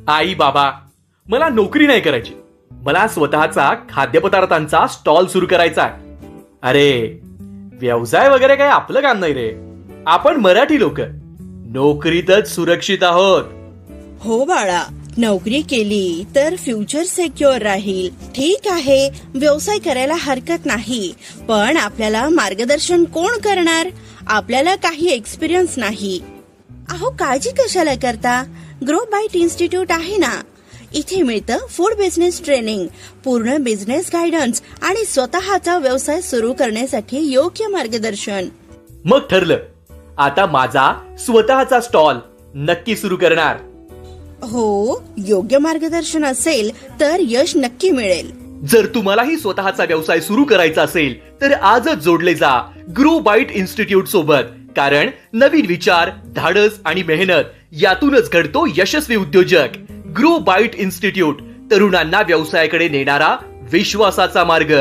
आई बाबा, मला नोकरी नाही करायची. मला स्वतःचा खाद्यपदार्थांचा स्टॉल सुरू करायचा आहे. अरे, व्यवसाय वगैरे काय आपलं काम नाही रे. आपण मराठी लोक नोकरीतच सुरक्षित आहोत. हो बाळा, नोकरी केली तर फ्युचर सिक्युअर राहील. ठीक आहे, व्यवसाय करायला हरकत नाही, पण आपल्याला मार्गदर्शन कोण करणार? आपल्याला काही एक्सपिरियन्स नाही. अहो, काळजी कशाला करता? ग्रो बाईट इन्स्टिट्यूट आहे ना. इथे मिळतं फूड बिझनेस ट्रेनिंग, पूर्ण बिझनेस गायडन्स आणि स्वतःचा व्यवसाय सुरू करण्यासाठी योग्य मार्गदर्शन. मग ठरलं, आता माझा स्वतःचा स्टॉल नक्की सुरू करणार. हो, योग्य मार्गदर्शन असेल तर यश नक्की मिळेल. जर तुम्हालाही स्वतःचा व्यवसाय सुरू करायचा असेल तर आजच जोडले जा ग्रो बाईट इन्स्टिट्यूट सोबत. कारण नवीन विचार, धाडस आणि मेहनत यातूनच घडतो यशस्वी उद्योजक. ग्रो बाईट इन्स्टिट्यूट, तरुणांना व्यवसायाकडे नेणारा विश्वासाचा मार्ग.